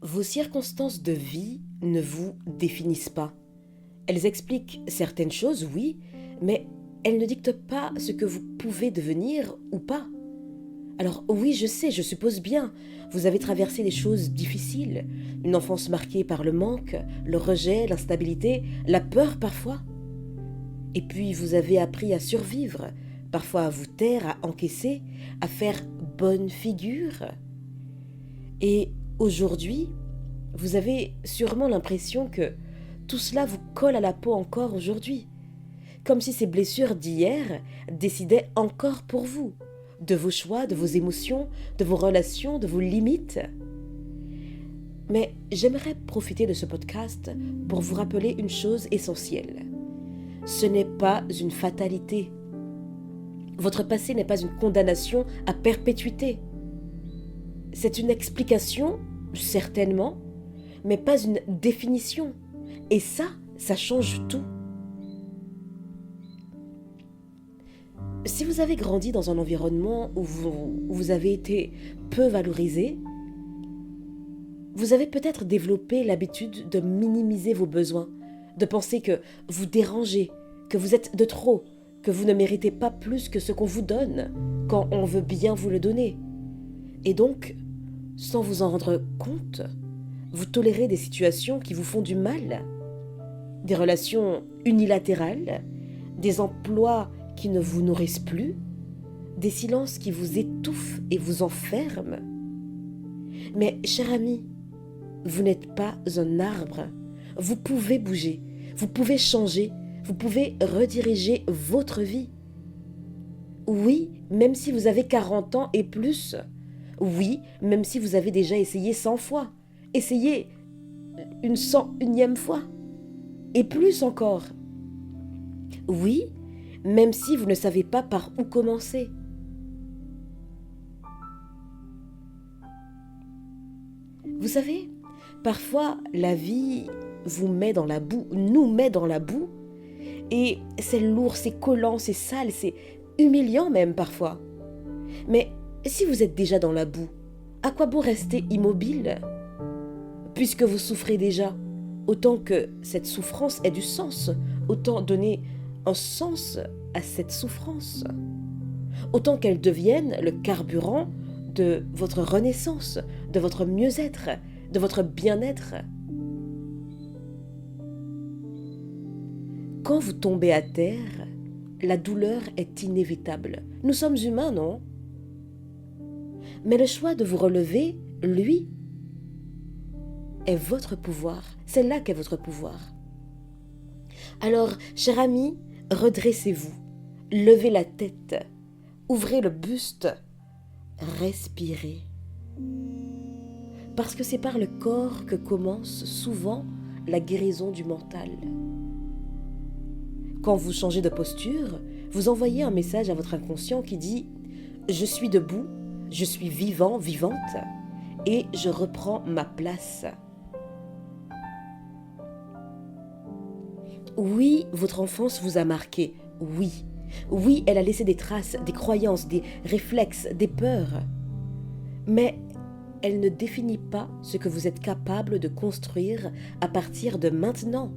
Vos circonstances de vie ne vous définissent pas. Elles expliquent certaines choses, oui, mais elles ne dictent pas ce que vous pouvez devenir ou pas. Alors oui, je sais, je suppose bien, vous avez traversé des choses difficiles, une enfance marquée par le manque, le rejet, l'instabilité, la peur parfois. Et puis vous avez appris à survivre, parfois à vous taire, à encaisser, à faire bonne figure. Et aujourd'hui, vous avez sûrement l'impression que tout cela vous colle à la peau encore aujourd'hui, comme si ces blessures d'hier décidaient encore pour vous, de vos choix, de vos émotions, de vos relations, de vos limites. Mais j'aimerais profiter de ce podcast pour vous rappeler une chose essentielle. Ce n'est pas une fatalité. Votre passé n'est pas une condamnation à perpétuité. C'est une explication, certainement, mais pas une définition. Et ça change tout. Si vous avez grandi dans un environnement où vous avez été peu valorisé, vous avez peut-être développé l'habitude de minimiser vos besoins, de penser que vous dérangez, que vous êtes de trop, que vous ne méritez pas plus que ce qu'on vous donne, quand on veut bien vous le donner. Et donc, sans vous en rendre compte, vous tolérez des situations qui vous font du mal, des relations unilatérales, des emplois qui ne vous nourrissent plus, des silences qui vous étouffent et vous enferment. Mais, cher ami, vous n'êtes pas un arbre. Vous pouvez bouger, vous pouvez changer, vous pouvez rediriger votre vie. Oui, même si vous avez 40 ans et plus. Oui, même si vous avez déjà essayé 100 fois. Essayez une 101e fois. Et plus encore. Oui, même si vous ne savez pas par où commencer. Vous savez, parfois la vie vous met dans la boue, nous met dans la boue, et c'est lourd, c'est collant, c'est sale, c'est humiliant même parfois. Mais si vous êtes déjà dans la boue, à quoi bon rester immobile? Puisque vous souffrez déjà, autant que cette souffrance ait du sens, autant donner un sens à cette souffrance. Autant qu'elle devienne le carburant de votre renaissance, de votre mieux-être, de votre bien-être. Quand vous tombez à terre, la douleur est inévitable. Nous sommes humains, non? Mais le choix de vous relever, lui, est votre pouvoir. C'est là qu'est votre pouvoir. Alors, cher ami, redressez-vous, levez la tête, ouvrez le buste, respirez. Parce que c'est par le corps que commence souvent la guérison du mental. Quand vous changez de posture, vous envoyez un message à votre inconscient qui dit « Je suis debout, je suis vivant, vivante, et je reprends ma place. » Oui, votre enfance vous a marqué, oui. Oui, elle a laissé des traces, des croyances, des réflexes, des peurs. Mais elle ne définit pas ce que vous êtes capable de construire à partir de maintenant.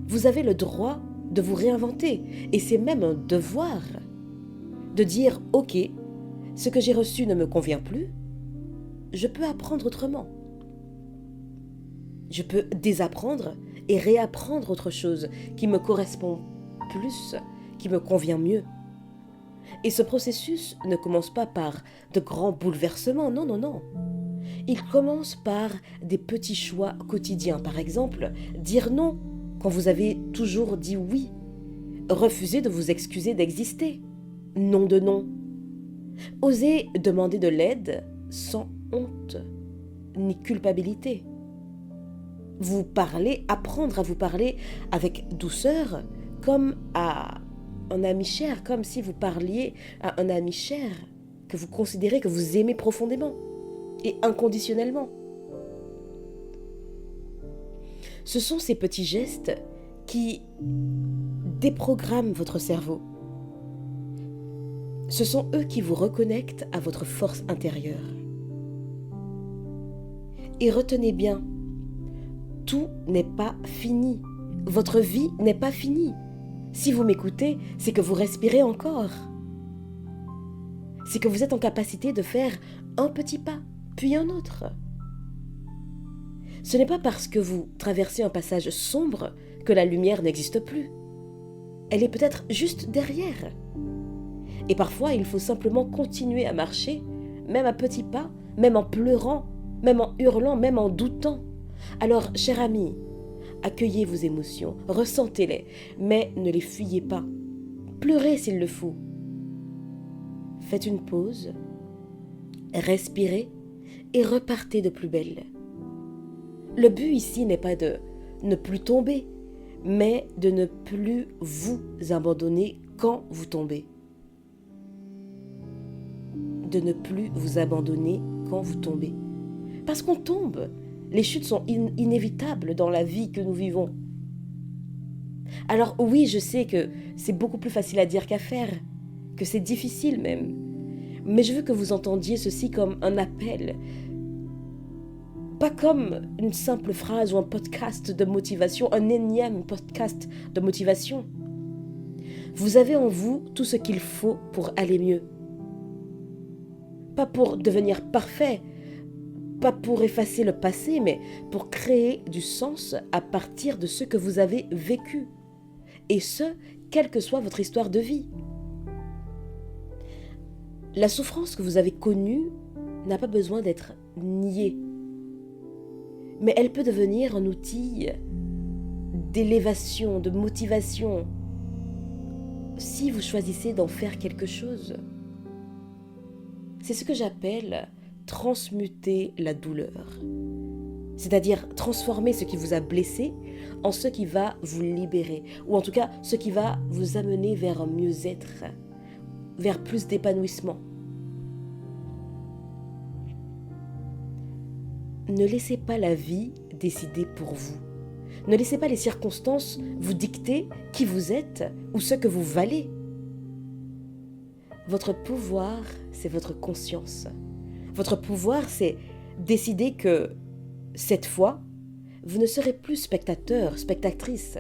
Vous avez le droit de vous réinventer, et c'est même un devoir. De dire « Ok, ce que j'ai reçu ne me convient plus, je peux apprendre autrement. Je peux désapprendre et réapprendre autre chose qui me correspond plus, qui me convient mieux. » Et ce processus ne commence pas par de grands bouleversements, non, non, non. Il commence par des petits choix quotidiens. Par exemple, dire non quand vous avez toujours dit oui. Refuser de vous excuser d'exister. Non de non. Oser demander de l'aide sans honte ni culpabilité. Vous parler, apprendre à vous parler avec douceur, comme à un ami cher, comme si vous parliez à un ami cher que vous considérez, que vous aimez profondément et inconditionnellement. Ce sont ces petits gestes qui déprogramment votre cerveau. Ce sont eux qui vous reconnectent à votre force intérieure. Et retenez bien, tout n'est pas fini. Votre vie n'est pas finie. Si vous m'écoutez, c'est que vous respirez encore. C'est que vous êtes en capacité de faire un petit pas, puis un autre. Ce n'est pas parce que vous traversez un passage sombre que la lumière n'existe plus. Elle est peut-être juste derrière. Et parfois, il faut simplement continuer à marcher, même à petits pas, même en pleurant, même en hurlant, même en doutant. Alors, cher ami, accueillez vos émotions, ressentez-les, mais ne les fuyez pas. Pleurez s'il le faut. Faites une pause, respirez et repartez de plus belle. Le but ici n'est pas de ne plus tomber, mais de ne plus vous abandonner quand vous tombez. De ne plus vous abandonner quand vous tombez. Parce qu'on tombe. Les chutes sont inévitables dans la vie que nous vivons. Alors oui, je sais que c'est beaucoup plus facile à dire qu'à faire, que c'est difficile même. Mais je veux que vous entendiez ceci comme un appel. Pas comme une simple phrase ou un podcast de motivation, un énième podcast de motivation. Vous avez en vous tout ce qu'il faut pour aller mieux. Pas pour devenir parfait, pas pour effacer le passé, mais pour créer du sens à partir de ce que vous avez vécu. Et ce, quelle que soit votre histoire de vie. La souffrance que vous avez connue n'a pas besoin d'être niée. Mais elle peut devenir un outil d'élévation, de motivation, si vous choisissez d'en faire quelque chose. C'est ce que j'appelle transmuter la douleur. C'est-à-dire transformer ce qui vous a blessé en ce qui va vous libérer, ou en tout cas ce qui va vous amener vers un mieux-être, vers plus d'épanouissement. Ne laissez pas la vie décider pour vous. Ne laissez pas les circonstances vous dicter qui vous êtes ou ce que vous valez. Votre pouvoir, c'est votre conscience. Votre pouvoir, c'est décider que, cette fois, vous ne serez plus spectateur, spectatrice.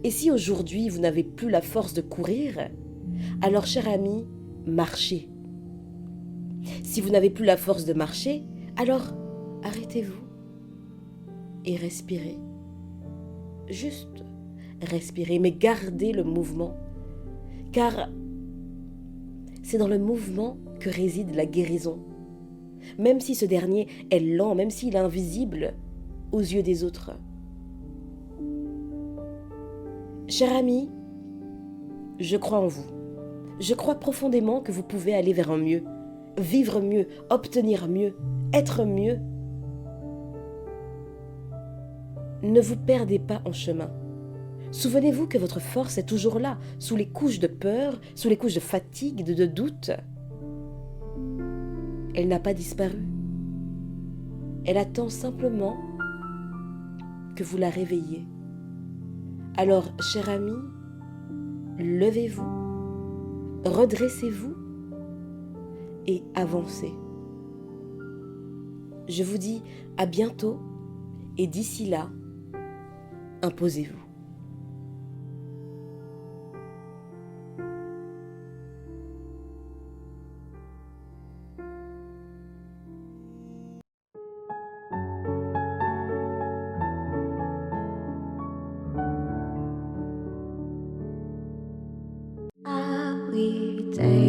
Et si aujourd'hui vous n'avez plus la force de courir, alors, cher ami, marchez. Si vous n'avez plus la force de marcher, alors arrêtez-vous et respirez. Juste respirez, mais gardez le mouvement. Car c'est dans le mouvement que réside la guérison. Même si ce dernier est lent, même s'il est invisible aux yeux des autres. Cher ami, je crois en vous. Je crois profondément que vous pouvez aller vers un mieux, vivre mieux, obtenir mieux, être mieux. Ne vous perdez pas en chemin. Souvenez-vous que votre force est toujours là, sous les couches de peur, sous les couches de fatigue, de doute. Elle n'a pas disparu. Elle attend simplement que vous la réveilliez. Alors, cher ami, levez-vous, redressez-vous et avancez. Je vous dis à bientôt et d'ici là, imposez-vous. Are we dating?